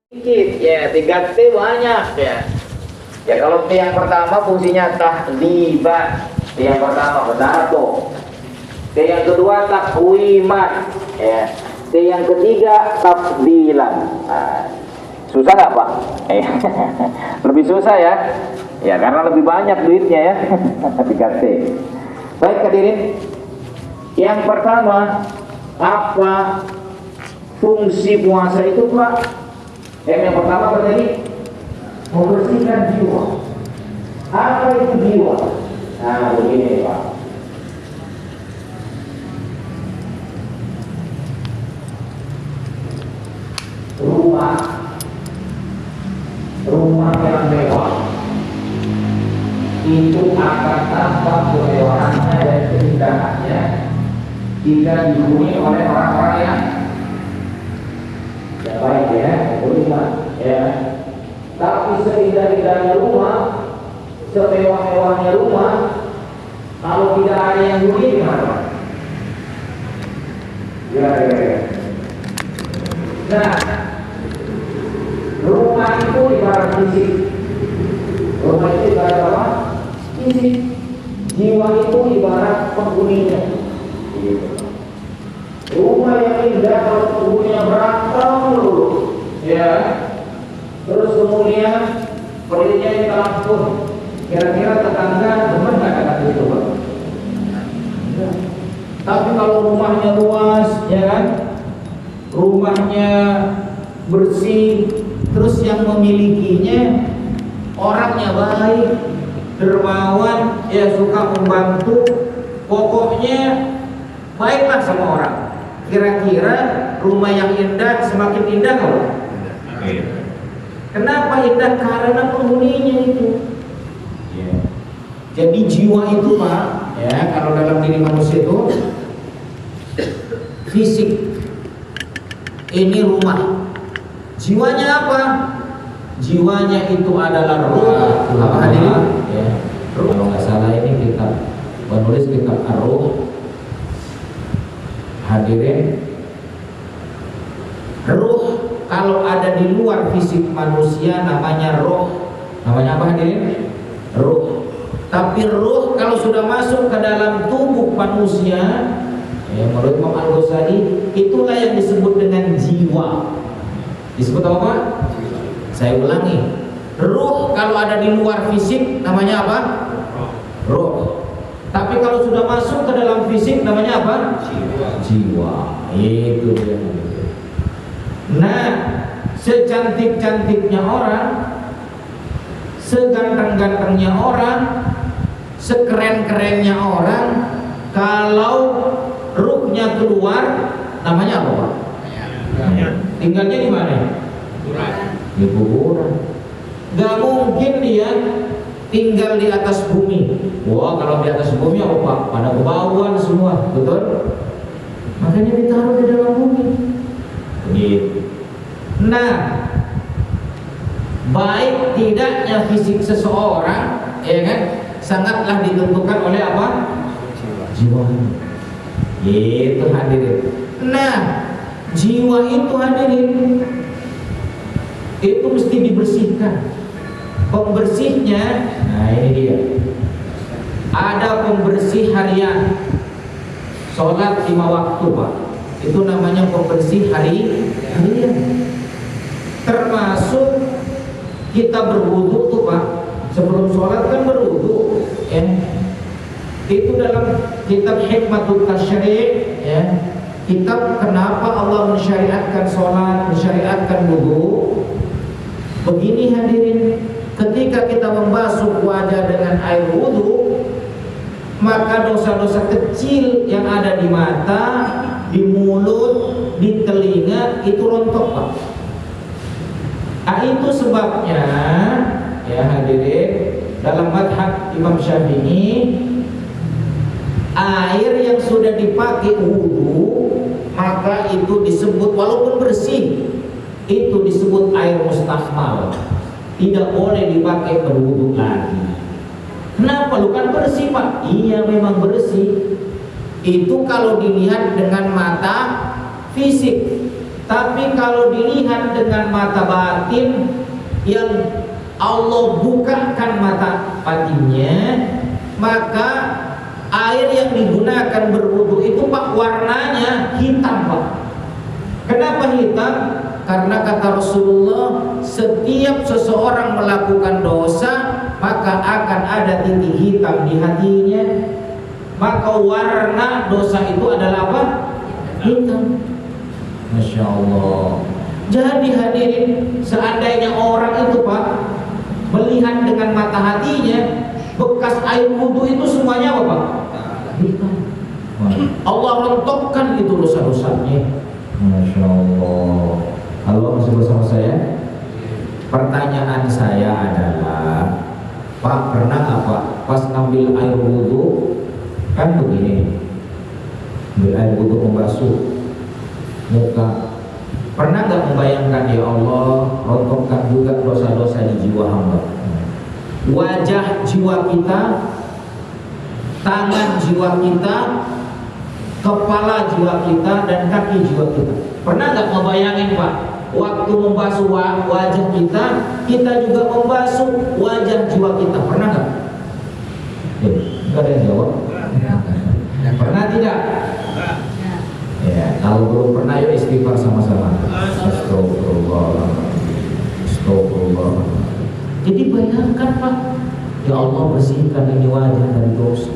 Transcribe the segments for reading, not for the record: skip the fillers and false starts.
Sedikit ya, 3 T banyak ya. Ya kalau T yang pertama fungsinya tahdiban, T yang pertama benar tuh. T yang kedua takwiman, ya. T yang ketiga tafdilan. Nah, susah nggak Pak? Lebih susah ya? Ya karena lebih banyak duitnya ya. 3 T. Baik hadirin. Yang pertama, apa fungsi puasa itu Pak? Yang pertama apa tadi? Membersihkan jiwa. Apa itu jiwa? Nah begini Pak. Rumah yang mewah itu akan tampak kemewahannya dan keindahannya jika dihuni oleh orang-orang yang baik ya, beriman ya. Tapi seindah-indahnya rumah, semewah-mewahnya rumah, kalau tidak ada yang huni gimana? Ya. Nah, rumah itu ibarat fisik. Rumah itu ibarat apa? Fisik. Jiwa itu ibarat penghuninya. Rumah yang indah kalau penghuninya berantem dulu, ya. Terus kemudian pelitnya ditelepon. Kira-kira tetangga demen nggak kata itu, Pak? Tapi kalau rumahnya luas, ya kan? Rumahnya bersih, terus yang memilikinya orangnya baik, dermawan, ya suka membantu, pokoknya baiklah sama orang. Kira-kira rumah yang indah semakin indah nggak? Kenapa indah? Karena penghuninya itu. Jadi jiwa itu Pak, ya kalau dalam diri manusia itu fisik. Ini rumah. Jiwanya apa? Jiwanya itu adalah ruh. Apa hadirin? Ya. Kalau nggak salah ini kitab penulis kitab Ar-Ruh. Hadirin, ruh kalau ada di luar fisik manusia namanya roh. Namanya apa hadirin? Ruh. Tapi ruh kalau sudah masuk ke dalam tubuh manusia, ya, menurut Imam Al-Ghazali, itulah yang disebut dengan jiwa. Disebut apa Pak? Saya ulangi. Ruh kalau ada di luar fisik namanya apa? Ruh. Tapi kalau sudah masuk ke dalam fisik namanya apa? Jiwa. Itu dia. Nah, secantik-cantiknya orang, seganteng-gantengnya orang, sekeren-kerennya orang, kalau ruhnya keluar, namanya apa Pak? Tinggalnya di mana? Di kuburan. Gak mungkin dia tinggal di atas bumi. Wah, kalau di atas bumi apa Pak? Pada kebauan semua, betul? Makanya ditaruh di dalam bumi. Begitu. Nah, baik tidaknya fisik seseorang, ya kan, sangatlah ditentukan oleh apa? Jiwa. Itu hadirin. Nah, jiwa itu hadirin, itu mesti dibersihkan. Pembersihnya, nah ini dia. Ada pembersih harian, sholat 5 waktu Pak. Itu namanya pembersih harian. Termasuk kita berwudu tuh Pak. Sebelum sholat kan berwudu, ya. Itu dalam kitab Hikmatul Tasyri', ya. Kitab kenapa Allah mensyariatkan sholat, mensyariatkan wudu. Begini hadirin, ketika kita membasuh wajah dengan air wudu, maka dosa-dosa kecil yang ada di mata, di mulut, di telinga itu rontok Pak. Nah, itu sebabnya, ya hadirin, dalam madhab Imam Syafi'i, air yang sudah dipakai wudu, maka itu disebut, walaupun bersih, itu disebut air mustahmal. Tidak boleh dipakai berwudu lagi. Kenapa? Lu kan bersih Pak. Iya memang bersih. Itu kalau dilihat dengan mata fisik. Tapi kalau dilihat dengan mata batin, yang Allah bukakan mata batinnya, maka air yang digunakan berwudu itu Pak, warnanya hitam Pak. Kenapa hitam? Karena kata Rasulullah, setiap seseorang melakukan dosa maka akan ada titik hitam di hatinya. Maka warna dosa itu adalah apa? Hitam. Masya Allah. Jadi hadirin, seandainya orang itu Pak melihat dengan mata hatinya, bekas air wudhu itu semuanya apa Pak? Hitam. Allah rontokkan itu dosa-dosanya. Masya Allah. Halo, masih bersama saya? Pertanyaan saya adalah, Pak, pernah nggak Pak pas ngambil air wudhu kan begini, ambil air wudhu membasuh muka, pernah nggak membayangkan, ya Allah, rontokkan juga dosa-dosa di jiwa hamba, wajah jiwa kita, tangan jiwa kita, kepala jiwa kita, dan kaki jiwa kita. Pernah nggak membayangin Pak, waktu membasuh wajah kita, kita juga membasuh wajah jiwa kita. Pernah nggak? Nggak ada yang jawab. Pernah tidak? Ya, kalau belum pernah, yuk istighfar sama-sama. Astagfirullah. Astagfirullah. Jadi bayangkan Pak, ya Allah, bersihkan ini wajah dari dosa.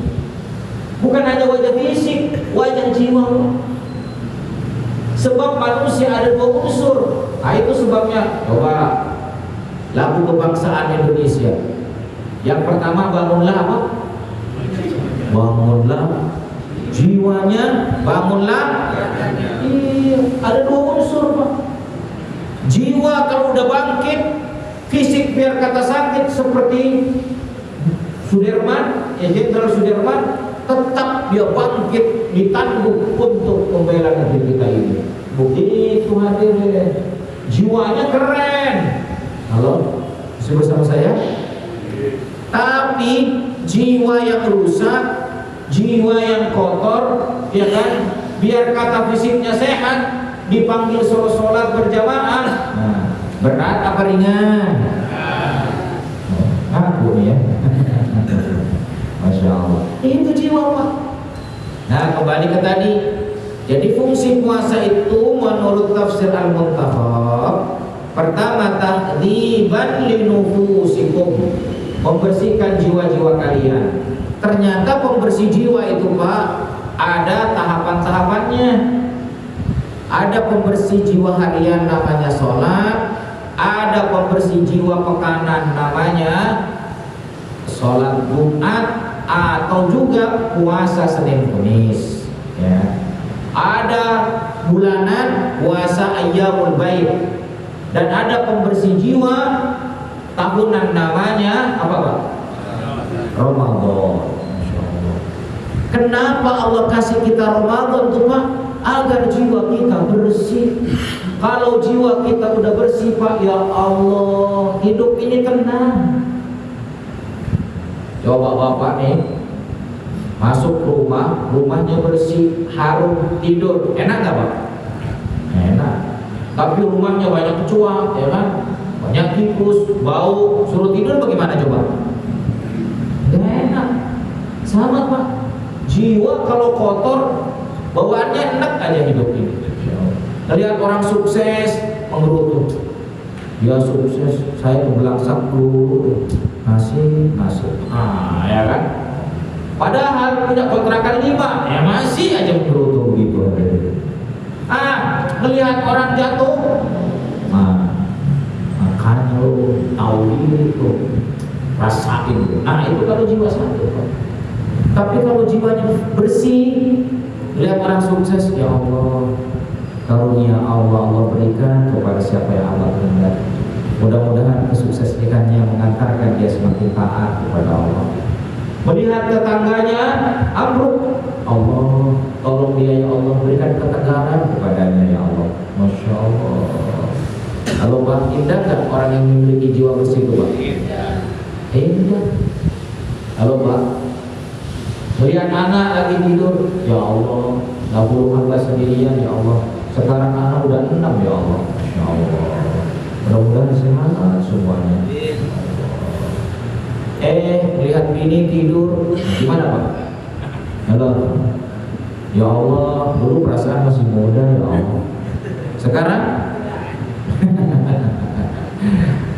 Bukan hanya wajah fisik, wajah jiwa. Sebab manusia ada dua unsur. Nah, itu sebabnya, coba lagu kebangsaan Indonesia. Yang pertama, bangunlah apa? Bangunlah jiwanya, bangunlah. Iya, ada dua unsur Pak. Jiwa kalau udah bangkit, fisik biar kata sakit seperti Sudirman, Jenderal Sudirman, tetap dia bangkit ditangguh untuk membela negeri kita ini. Begitu hadirin, jiwanya keren. Halo, masih bersama saya? Tapi jiwa yang rusak, jiwa yang kotor, ya kan? Biar kata fisiknya sehat, dipanggil suruh sholat berjamaah. Nah, berat apa ringan? Aku ya. Masya Allah. Itu jiwa Pak. Nah, kembali ke tadi. Jadi fungsi puasa itu menurut tafsir Al-Muntakhab, pertama, tahdziban linufusikum, membersihkan jiwa-jiwa kalian. Ternyata pembersih jiwa itu Pak ada tahapan-tahapannya. Ada pembersih jiwa harian namanya sholat, ada pembersih jiwa pekanan namanya sholat Jumat, atau juga puasa Senin Kamis, ya. Ada bulanan puasa Ayyamul Baid, dan ada pembersih jiwa tahunan namanya apa Pak? Ramadan. Kenapa Allah kasih kita Ramadan tuh Pak? Agar jiwa kita bersih. Kalau jiwa kita udah bersih Pak, ya Allah, hidup ini tenang. Coba Bapak nih masuk rumah, rumahnya bersih, harum, tidur, enak nggak Pak? Enak. Tapi rumahnya banyak kecoa, ya kan? Banyak tikus, bau, suruh tidur bagaimana coba? Gak enak. Sama Pak, jiwa kalau kotor, bawaannya enak aja hidup ini. Lihat orang sukses menggerutu, dia sukses, saya membelangsak dulu, masih, ya kan? Padahal punya kontrakan 5, ya masih aja menggerutu begitu. Melihat orang jatuh, makanya lo tahu diri tuh, rasain. Itu kalau jiwa sakit. Tapi kalau jiwanya bersih, lihat orang sukses, ya Allah, karunia Allah berikan kepada siapa yang Allah kehendaki. Mudah-mudahan kesuksesannya mengantarkan dia semakin taat kepada Allah. Melihat tetangganya ambruk, Allah tolong dia ya Allah, berikan ketegaran kepadanya ya Allah. Masya Allah. Kalau Pak, indah gak orang yang memiliki jiwa bersih itu Pak? Indah. Halo Pak, Melihat anak lagi tidur, ya Allah, dahulu hamba sendirian, ya Allah. Sekarang anak udah 6, ya Allah. Masya Allah. Mudah-mudahan sehat semuanya. Melihat bini tidur, gimana Pak? Halo. Ya Allah, dulu perasaan masih muda, ya Allah. Sekarang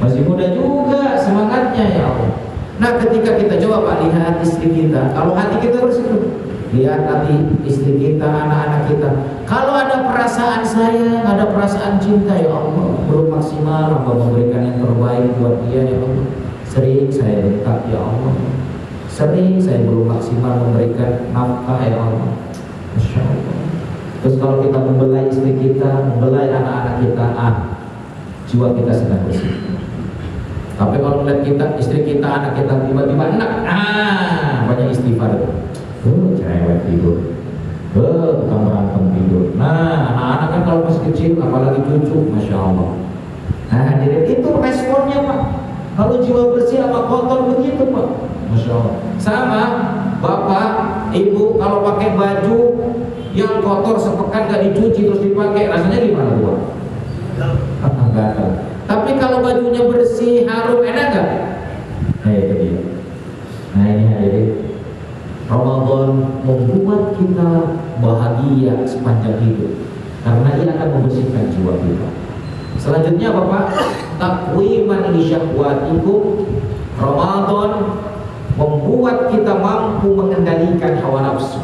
masih muda juga semangatnya, ya Allah. Nah, ketika kita coba Pak lihat istri kita, kalau hati kita bersih, lihat hati istri kita, anak-anak kita. Kalau ada perasaan sayang, ada perasaan cinta, ya Allah, belum maksimal hamba memberikan yang terbaik buat dia, ya Allah. Sering saya bentak, ya Allah. Sering saya belum maksimal memberikan nafkah, ya Allah. Masya Allah. Terus kalau kita membelai istri kita, membelai anak-anak kita, jiwa kita sedang bersih. Tapi kalau melihat kita, istri kita, anak kita tiba-tiba enak, banyak istighfar. Cerewet tidur, tukang berantem tidur. Nah, anak-anak kan kalau masih kecil, apalagi cucu, Masya Allah. Nah, jadi itu responnya Pak. Kalau jiwa bersih apa kotor begitu Pak, Masya Allah. Sama bapak, ibu kalau pakai baju yang kotor sepekan gak dicuci terus dipakai, rasanya gimana buat? Enggak tahu. Tapi kalau bajunya bersih, harum, enak gak? Nah itu dia. Nah ini hadirin, Ramadan membuat kita bahagia sepanjang hidup karena ia akan membersihkan jiwa kita. Selanjutnya Bapak, takwiman li syahwatikum. Ramadan membuat kita mampu mengendalikan hawa nafsu.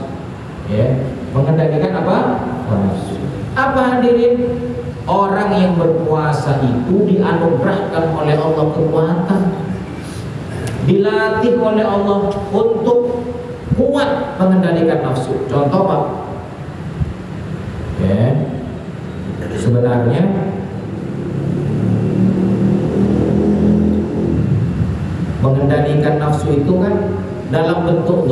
Ya, mengendalikan apa? Hawa nafsu. Apa hadirin? Orang yang berpuasa itu dianugerahkan oleh Allah kekuatan, dilatih oleh Allah untuk kuat mengendalikan nafsu. Contoh Pak, ya, sebenarnya mengendalikan nafsu itu kan dalam bentuk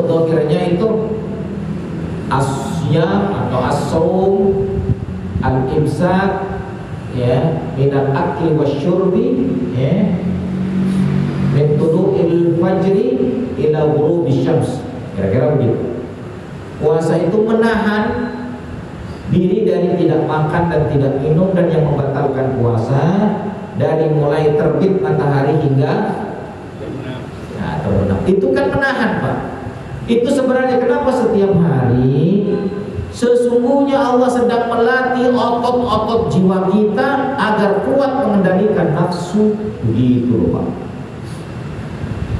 dohirnya itu asyam atau as-saum, al-imsak, ya, minal akli wasyurbi, ya, min tulu'il fajri ila ghurubis syams. Kira-kira begitu. Puasa itu menahan diri dari tidak makan dan tidak minum, dan yang membatalkan puasa dari mulai terbit matahari hingga terbenam. Itu kan menahan Pak. Itu sebenarnya kenapa setiap hari sesungguhnya Allah sedang melatih otot-otot jiwa kita agar kuat mengendalikan nafsu. Begitu loh Pak.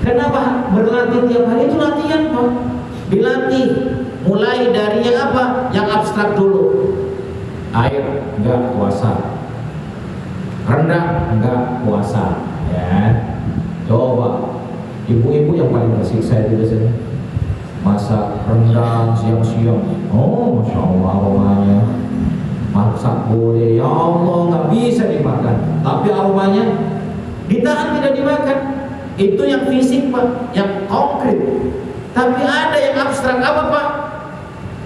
Kenapa berlatih tiap hari? Itu latihan Pak. Dilatih mulai dari yang apa? Yang abstrak dulu. Air enggak puasa, rendang enggak puasa, ya. Coba ibu-ibu yang paling tersiksa itu biasanya masak rendang siang-siang. Oh, Masya Allah aromanya. Masak boleh, ya Allah, nggak bisa dimakan, tapi aromanya ditahan tidak dimakan. Itu yang fisik Pak, yang konkret. Tapi ada yang abstrak apa Pak?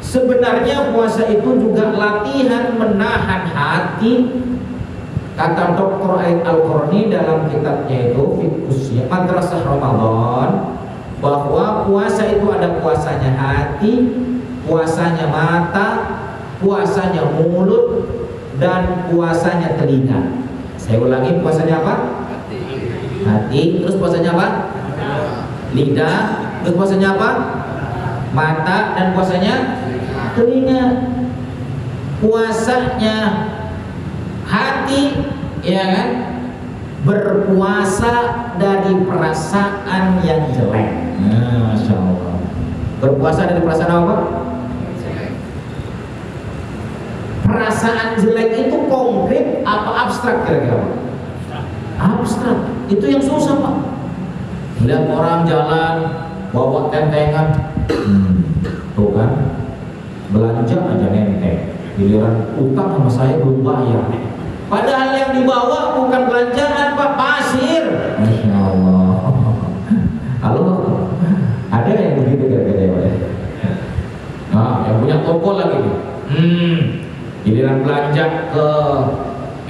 Sebenarnya puasa itu juga latihan menahan hati. Kata Dr. Aid Al-Qarni dalam kitabnya itu Fiqhusya Madrasah Ramadan, bahwa puasa itu ada puasanya hati, puasanya mata, puasanya mulut, dan puasanya telinga. Saya ulangi, puasanya apa? Hati. Terus puasanya apa? Lidah. Terus puasanya apa? Mata. Dan puasanya telinga. Puasanya hati, ya kan, berpuasa dari perasaan yang jelek. Masya Allah. Berpuasa dari perasaan apa? Perasaan jelek itu konkret apa abstrak kira-kira Pak? Abstrak. Itu yang susah Pak. Melihat orang jalan bawa tentengan, tuh kan, belanja aja nenteng, giliran utang sama saya belum bayar. Padahal yang dibawa bukan belanjaan Pak, pasir. Masya Allah. Halo, ada yang begitu kira-kira ya? Nah, yang punya toko lagi nih. Giliran belanja ke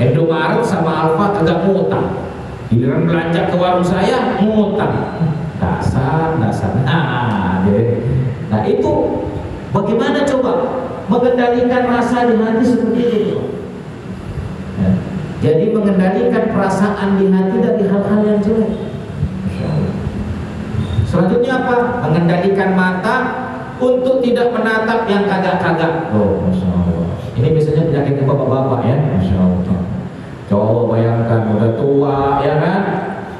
Indomaret sama Alfa kagak ngutang. Giliran belanja ke warung saya ngutang. Dasar. Nah itu bagaimana coba mengendalikan rasa di hati seperti itu? Ya. Jadi mengendalikan perasaan di hati dari hal-hal yang jelek. Masya Allah. Selanjutnya apa? Mengendalikan mata untuk tidak menatap yang kagak-kagak. Oh, Masya Allah. Ini biasanya penyakitnya bapak-bapak ya. Masya Allah. Coba bayangkan udah tua ya kan.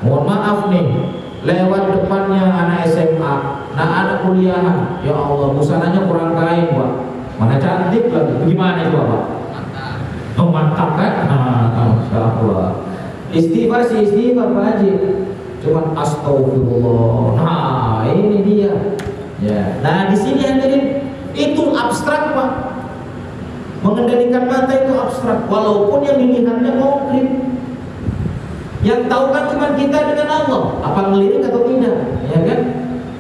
Mohon maaf nih, lewat depannya anak SMA, nah anak kuliahan. Ya Allah, busananya kurang kain Pak. Mana cantik lagi. Gimana itu Pak? Oh mantap kan? Masya Allah. Istighfar sih istighfar Pak Haji. Cuman astagfirullah. Nah ini dia. Ya. Nah di sini hadirin itu abstrak Pak. Mengendalikan mata itu abstrak, walaupun yang dilihatnya konkret. Yang tahu kan cuma kita dengan Allah. Apa ngelirik atau tidak? Ya kan?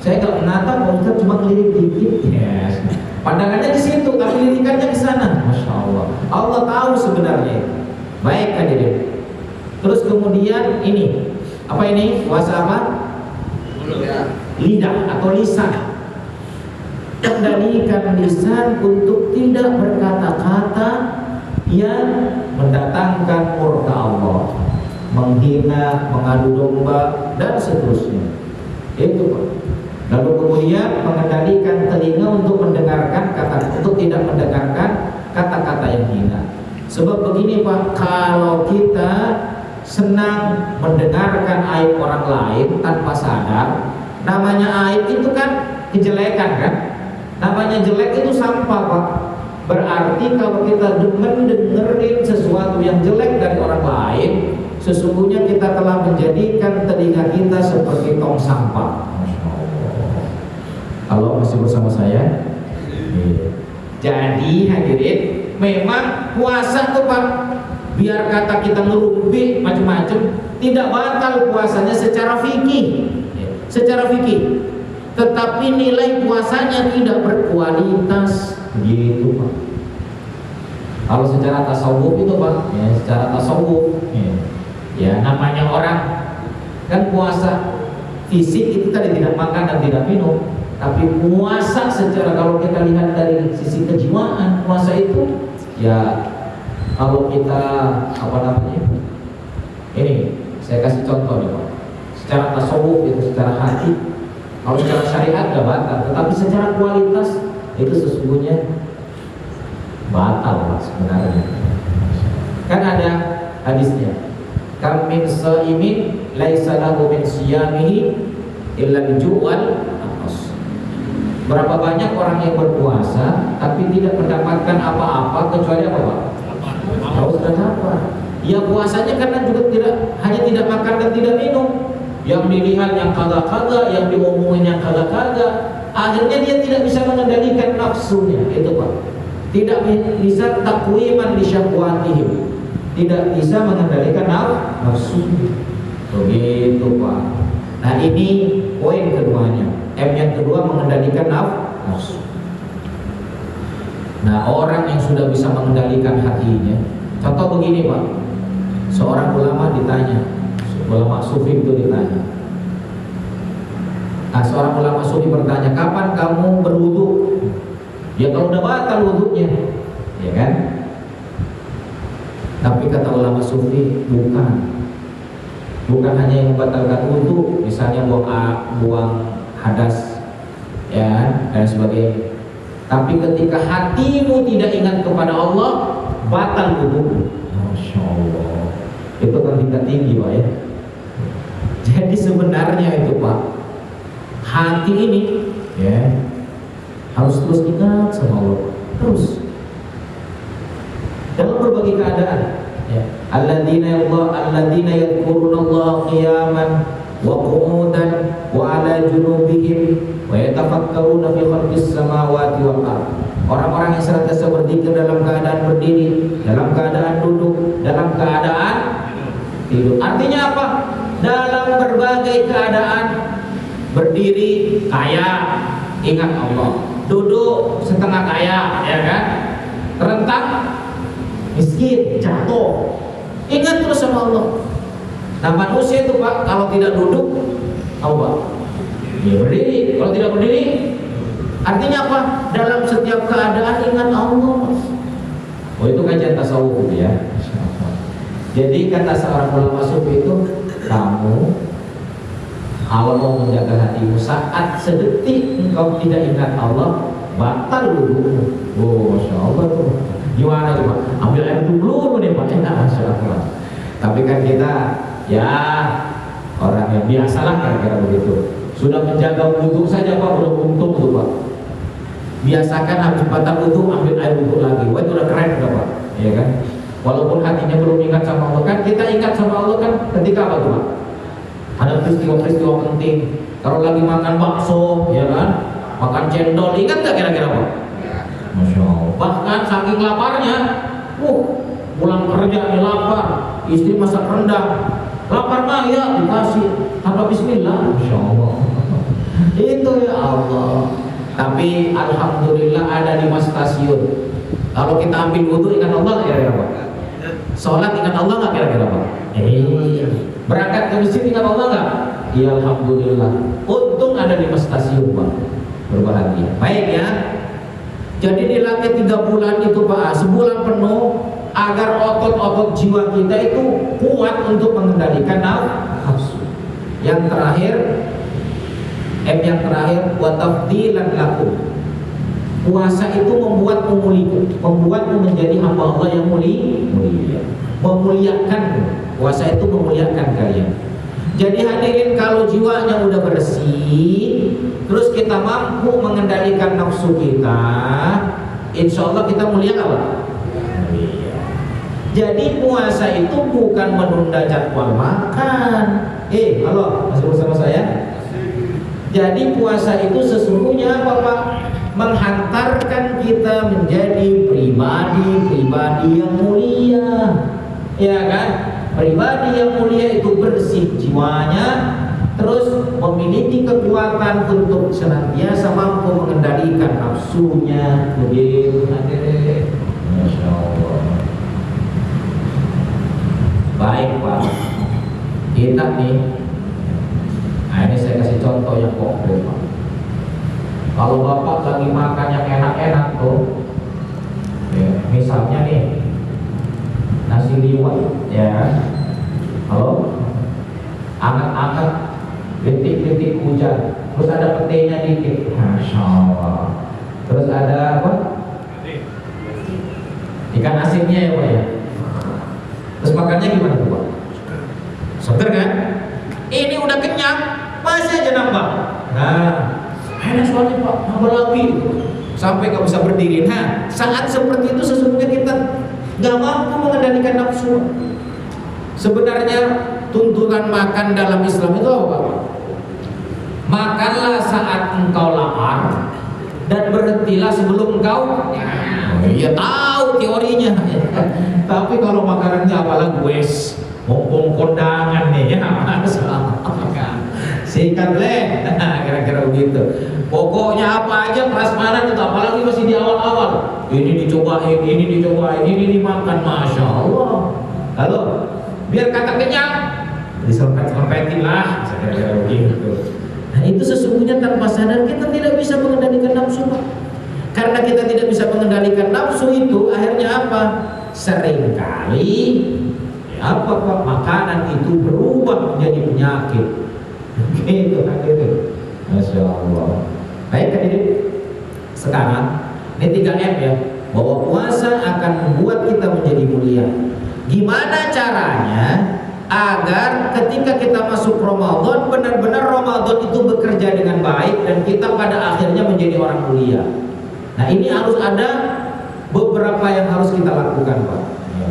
Saya kalau menatap, Ustaz cuma ngelirik dikit. Yes. Pandangannya di situ, tapi lirikannya ke sana. Masya Allah. Allah tahu sebenarnya. Baik hadirin. Terus kemudian ini, apa ini? Puasa apa? Lidah atau lisan. Kendalikan lisan untuk tidak berkata-kata yang mendatangkan murka Allah, menghina, mengadu domba dan seterusnya. Itu Pak. Lalu kemudian mengendalikan telinga untuk mendengarkan untuk tidak mendengarkan kata-kata yang hina. Sebab begini Pak, kalau kita senang mendengarkan aib orang lain tanpa sadar, namanya aib itu kan kejelekan kan? Namanya jelek itu sampah Pak. Berarti kalau kita dengerin sesuatu yang jelek dari orang lain, sesungguhnya kita telah menjadikan telinga kita seperti tong sampah. Masya Allah. Kalau masih bersama saya? Jadi hadirin, memang puasa tuh Pak, biar kata kita ngerumpi macam-macam, tidak batal puasanya secara fikih. Secara fikih. Tetapi nilai puasanya tidak berkualitas, gitu Pak. Kalau secara tasawuf itu Pak, ya secara tasawuf, ya namanya orang kan puasa fisik itu tadi tidak makan dan tidak minum, tapi puasa secara kalau kita lihat dari sisi kejiwaan, puasa itu ya kalau kita apa namanya? Ini saya kasih contoh nih Pak. Secara tasawuf itu secara hati. Kalau secara syariat gak batal, tetapi secara kualitas itu sesungguhnya batal Pak sebenarnya. Kan ada hadisnya, kam min shaimin laisa lahu min siyamihi illa al-ju'wal atas. Berapa banyak orang yang berpuasa tapi tidak mendapatkan apa-apa kecuali apa Pak? Haus dan lapar. Ya puasanya karena juga hanya tidak makan dan tidak minum. Yang dilihat yang kagak-kagak, yang diomongin yang kagak-kagak, akhirnya dia tidak bisa mengendalikan nafsunya, itu Pak. Tidak bisa takwiman li syahwatihim, tidak bisa mengendalikan nafsu. Begitu Pak. Nah ini poin keduanya. M yang kedua mengendalikan nafsu. Nah orang yang sudah bisa mengendalikan hatinya, contoh begini Pak. Seorang ulama ditanya, ulama sufi itu ditanya. Nah, seorang ulama sufi bertanya, kapan kamu berwudu? Ya kalau udah batal wudunya, ya kan? Tapi kata ulama sufi, bukan hanya yang membatalkan wudu, misalnya buang hadas, ya dan sebagainya. Tapi ketika hatimu tidak ingat kepada Allah, batal wudu. Masya Allah. Itu kan tingkat tinggi Pak ya. Jadi sebenarnya itu Pak, hati ini ya harus terus ingat sama Allah, terus dalam berbagai keadaan. Ya. Alladzina yadhkurunallaha qiyaman wa qu'udan wa 'ala junubihim wa yatafakkaruna fi khalqis samawati wal ardh. Orang-orang yang senantiasa berzikir dalam keadaan berdiri, dalam keadaan duduk, dalam keadaan tidur. Artinya apa? Dalam berbagai keadaan, berdiri kaya, ingat Allah, duduk setengah kaya, ya kan? Terentang, miskin, jatuh, ingat terus sama Allah. Nah manusia itu Pak, kalau tidak duduk, apa Pak? Ya berdiri. Kalau tidak berdiri, artinya apa? Dalam setiap keadaan ingat Allah. Oh itu kajian tasawuf ya. Jadi kata seorang ulama sufi itu, kamu kalau mau menjaga hatimu saat sedetik engkau tidak ingat Allah, batal wudhumu. Oh masya Allah tuh. Gimana coba? Ambil air dulu nih Pak. Masya Allah. Tapi kan kita ya orang yang biasa lah kira-kira begitu. Sudah menjaga wudhu saja Pak, udah untung tuh Pak. Biasakan habis batal wudhu ambil air wudhu lagi. Wah itu udah keren udah Pak. Ya kan? Walaupun hatinya belum ingat sama Allah, kan kita ingat sama Allah kan ketika apa tuh Pak? Ada peristiwa-peristiwa penting. Kalau lagi makan bakso, ya kan? Makan cendol, ingat gak kira-kira Pak? Masya Allah. Bahkan saking laparnya, pulang kerja nih lapar, istri masak rendang, lapar mah ya dikasih tanpa bismillah. Masya Allah. Itu ya Allah. Tapi alhamdulillah ada 5 stasiun. Kalau kita ambil wudhu ingat Allah kira-kira Pak? Sholat ingat Allah nggak kira-kira Pak? Berangkat ke masjid ingat Allah nggak? Ya alhamdulillah. Untung ada 5 stasiun Pak. Berbahagia. Baik ya. Jadi dilatih 3 bulan itu Pak, sebulan penuh agar otot-otot jiwa kita itu kuat untuk mengendalikan nafsu. Yang terakhir, yang terakhir wa tafdilan lakum. Puasa itu membuatmu menjadi hamba Allah yang mulia, memuliakan. Puasa itu memuliakan kalian. Jadi hadirin, kalau jiwanya udah bersih, terus kita mampu mengendalikan nafsu kita, insya Allah kita mulia apa? Mulia. Jadi puasa itu bukan menunda jadwal makan. Halo, masih bersama saya? Jadi puasa itu sesungguhnya apa Pak? Menghantarkan kita menjadi pribadi yang mulia, ya kan? Pribadi yang mulia itu bersih jiwanya, terus memiliki kekuatan untuk senantiasa mampu mengendalikan nafsunya. Begitu hadirin. Masya Allah. Baik Pak, kita nih, nah ini saya kasih contoh yang konkret Pak. Kalau Bapak lagi makan yang enak-enak tuh, ya, misalnya nih nasi liwet, ya, halo, angkat-angkat, detik-detik hujan, terus ada petenya dikit, Masya Allah. Terus ada apa? Ikan asinnya ya Pak ya. Terus makannya gimana tuh Pak? Seger kan? Ini udah kenyang, masih aja nambah. Nah, enak soalnya Pak, nambah lagi sampai gak bisa berdiri. Nah, saat seperti itu sesungguhnya kita gak mampu mengendalikan nafsu. Sebenarnya tuntunan makan dalam Islam itu apa Pak? Makanlah saat engkau lapar dan berhentilah sebelum engkau. Iya tahu teorinya. Tapi kalau makanannya apalah wes, mumpung kondangan nih ya masalah. Sikat leh, kira-kira begitu. Pokoknya apa aja prasmanan itu, apalagi masih di awal-awal. Ini dicobain, ini dimakan, Masya Allah. Lalu biar kata kenyang, diserempet-serempetin lah, kira-kira begitu. Nah itu sesungguhnya tanpa sadar kita tidak bisa mengendalikan nafsu Pak. Karena kita tidak bisa mengendalikan nafsu itu, akhirnya apa? Seringkali apa Pak? Makanan itu berubah menjadi penyakit. Gitu kan itu. Masya Allah. Baik kan ini. Sekarang ini 3M ya, bahwa puasa akan membuat kita menjadi mulia. Gimana caranya agar ketika kita masuk Ramadan, benar-benar Ramadan itu bekerja dengan baik dan kita pada akhirnya menjadi orang mulia. Nah ini harus ada beberapa yang harus kita lakukan Pak,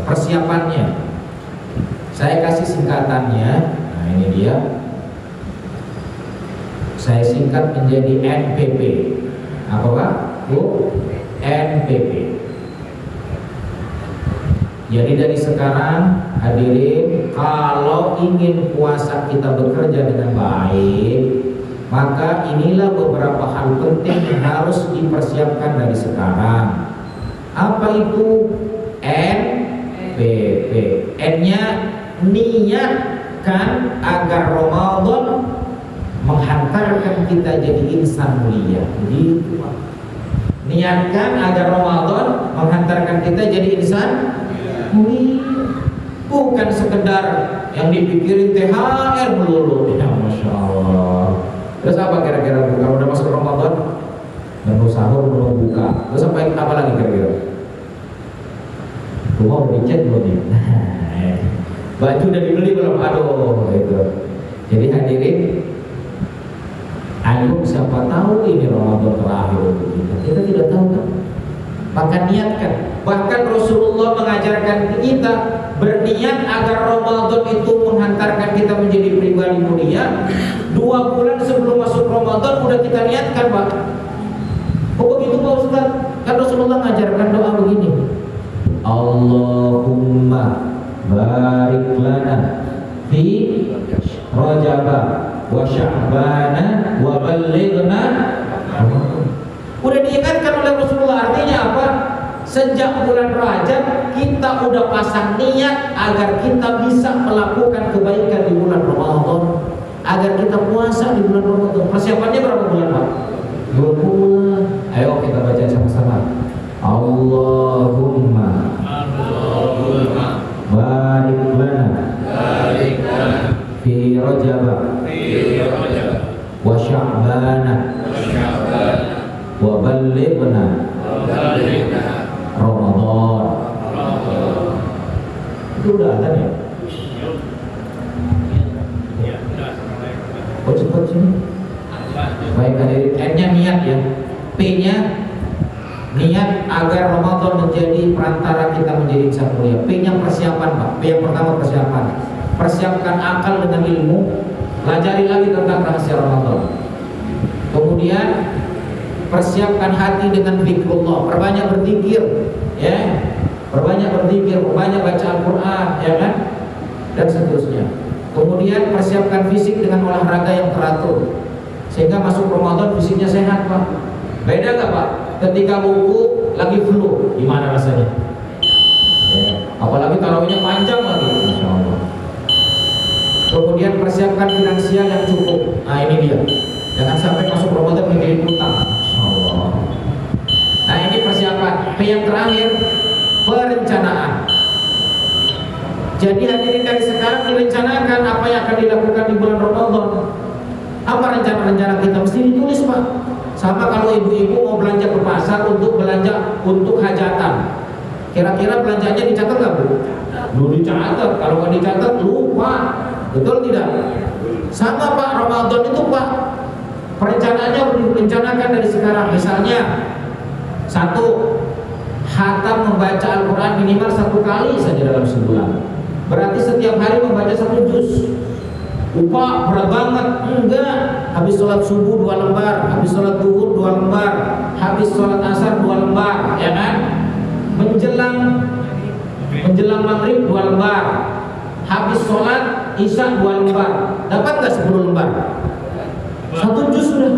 persiapannya. Saya kasih singkatannya. Nah ini dia. Saya singkat menjadi NPP. Apa Pak? Bu? NPP. Jadi dari sekarang hadirin, kalau ingin puasa kita bekerja dengan baik, maka inilah beberapa hal penting yang harus dipersiapkan dari sekarang. Apa itu? NPP. N-nya niat niatkan agar Ramadan menghantarkan kita jadi insan mulia. Gitu Pak. Niatkan agar Ramadan menghantarkan kita jadi insan mulia. Bukan sekedar yang dipikirin THR melulu. Ya Masya Allah. Terus apa kira-kira kalau udah masuk Ramadan? Menu sahur, menu buka. Terus apa lagi kira-kira? Rumah udah dicat belum nih? Baju udah dibeli belum? Aduh, itu. Jadi hadirin, ayo siapa tahu ini Ramadan terakhir untuk kita. Kita tidak tahu kan? Maka niatkan. Bahkan Rasulullah mengajarkan kita berniat agar Ramadan itu menghantarkan kita menjadi pribadi mulia. 2 bulan sebelum masuk Ramadan udah kita niatkan Pak. Oh begitu Pak Ustaz? Kan Rasulullah mengajarkan doa begini. Allahumma barik lana fi Rajab wa Sya'ban wa ballighna. Udah diingatkan oleh Rasulullah. Artinya apa? Sejak bulan Rajab kita udah pasang niat agar kita bisa melakukan kebaikan di bulan Ramadan, agar kita puasa di bulan Ramadan. Persiapannya berapa bulan Pak? 2 bulan. Ayo kita baca sama-sama. Allahumma barik lana fi Rajab wa Sya'ban wa ballighna Ramadan. Itu udah ada ya? Oh cepat sini. Baik hadirin, N-nya niat ya. P-nya niat agar Ramadan menjadi perantara kita menjadi insan mulia. P-nya persiapan Pak. P yang pertama persiapan. Persiapkan akal dengan ilmu. Pelajari lagi tentang rahasia Ramadan. Kemudian persiapkan hati dengan zikrullah. Perbanyak berzikir, ya. Perbanyak berzikir, perbanyak baca Al-Quran, ya kan? Dan seterusnya. Kemudian persiapkan fisik dengan olahraga yang teratur, sehingga masuk Ramadan fisiknya sehat Pak. Beda gak Pak? Ketika buku lagi flu, gimana rasanya? Ya. Apalagi tarawihnya panjang lagi, Masya Allah. Kemudian persiapkan finansial yang cukup. Nah ini dia. Jangan sampai masuk Ramadan menjadi utang. Masya Allah. Nah ini persiapan. Yang terakhir, perencanaan. Jadi hadirin dari sekarang direncanakan apa yang akan dilakukan di bulan Ramadan. Apa rencana-rencana kita mesti ditulis Pak. Sama kalau ibu-ibu mau belanja ke pasar untuk belanja untuk hajatan, kira-kira belanjanya dicatat nggak Bu? Belum dicatat. Kalau nggak dicatat lupa, betul tidak? Sama Pak, Ramadan itu Pak, perencanaannya direncanakan dari sekarang. Misalnya, 1, khatam membaca Al-Quran minimal 1 kali saja dalam sebulan. Berarti setiap hari membaca 1 juz. Upah berat banget? Enggak. Habis sholat subuh 2 lembar, habis sholat duhur 2 lembar, habis sholat asar 2 lembar, ya kan? Menjelang maghrib 2 lembar, habis sholat isya 2 lembar. Dapat nggak 10 lembar? 1 juz sudah.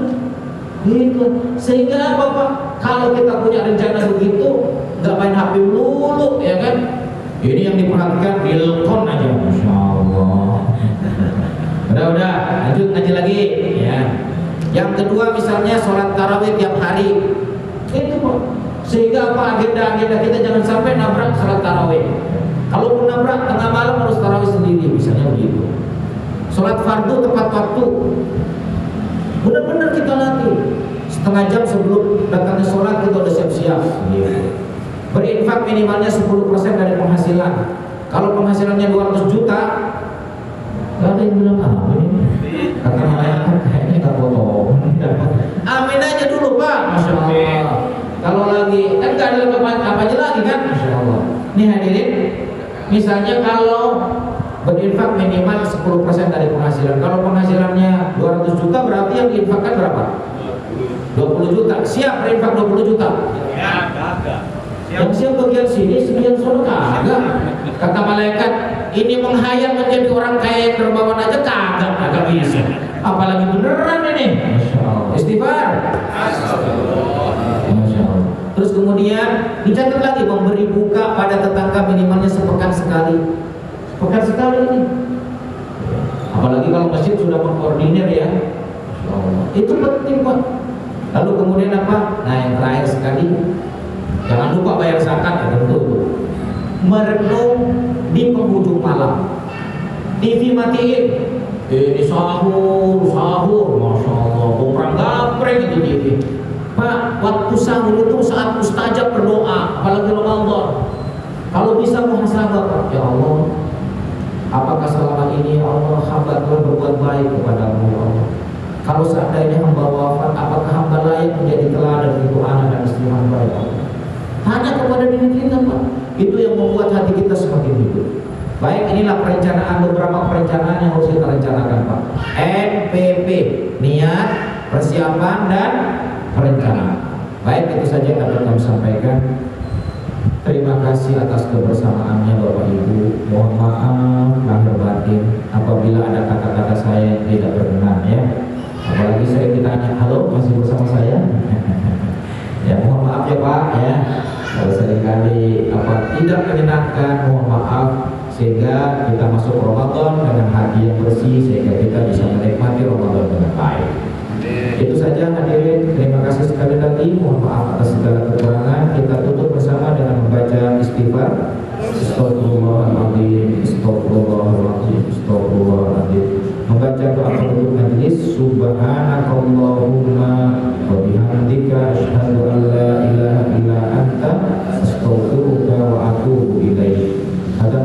Gitu. Sehingga apa Pak? Kalau kita punya rencana begitu, nggak main HP melulu, ya kan? Ini yang diperhatikan Bilkon aja, Masya Allah. Udah, lanjut ngaji lagi ya. Yang kedua misalnya sholat tarawih tiap hari. Itu Pak. Sehingga apa agenda-agenda kita jangan sampai nabrak sholat tarawih. Kalau pun nabrak tengah malam harus tarawih sendiri, misalnya begitu. Sholat fardu tepat waktu. Benar-benar kita latih. Setengah jam sebelum datangnya sholat kita udah siap-siap. Berinfak minimalnya 10% dari penghasilan. Kalau penghasilannya 200 juta, gak ada yang bilang amin. Kata malaikat kayaknya gak potong. Amin aja dulu Pak, Masya Allah. Kalau lagi, kan gak ada apa aja lagi kan, Masya Allah. Ini hadirin, misalnya kalau berinfak minimal 10% dari penghasilan. Kalau penghasilannya 200 juta berarti yang diinfakkan berapa? 20 juta. Siap berinfak 20 juta? Ya, kagak. Yang siap bagian sini, sebagian sono kagak. Kata malaikat, ini menghayal menjadi orang kaya yang dermawan aja kagak bisa. Apalagi beneran ini. Masya Allah. Istighfar. Masya Allah. Terus kemudian dicatat lagi memberi buka pada tetangga minimalnya sepekan sekali. Pekan sekali ini. Apalagi kalau masjid sudah mengkoordinir ya, Masya Allah. Itu penting Pak. Lalu kemudian apa? Nah yang terakhir sekali, jangan lupa bayar zakat ya tentu. Merenung di penghujung malam. TV matiin. Ini sahur, Masya Allah. Orang gapreng itu TV. Pak, waktu sahur itu saat mustajab berdoa, apalagi Ramadan. Kalau bisa muhasabah Pak, ya Allah, apakah selama ini Allah hamba telah berbuat baik kepadamu ya Allah? Kalau seandainya hamba wafat, apakah hamba layak menjadi teladan untuk anak dan istri hamba ya Allah? Tanya kepada diri kita Pak. Itu yang membuat hati kita semakin hidup. Baik, inilah perencanaan, beberapa perencanaan yang harus kita rencanakan Pak. NPP, niat, persiapan dan perencanaan. Baik, itu saja yang dapat kami sampaikan. Terima kasih atas kebersamaannya Bapak Ibu. Mohon maaf lahir batin apabila ada kata-kata saya yang tidak berkenan ya. Apalagi saya ditanya, halo masih bersama saya? Ya mohon maaf ya Pak ya. Kalau seringkali tidak menyenangkan, mohon maaf. Sehingga kita masuk Ramadan dengan hati yang bersih, sehingga kita bisa menikmati Ramadan dengan baik. Itu saja hadirin, terima kasih sekali lagi. Mohon maaf atas segala kekurangan. Kita tutup bersama dengan membaca istighfar. Astagfirullahaladzim, astagfirullahaladzim, astagfirullahaladzim. Membaca doa penutup majelis. Subhanakallahumma wa bihamdika asyhadu an la ilaha illa anta astaghfiruka wa atubu ilaik. Hadza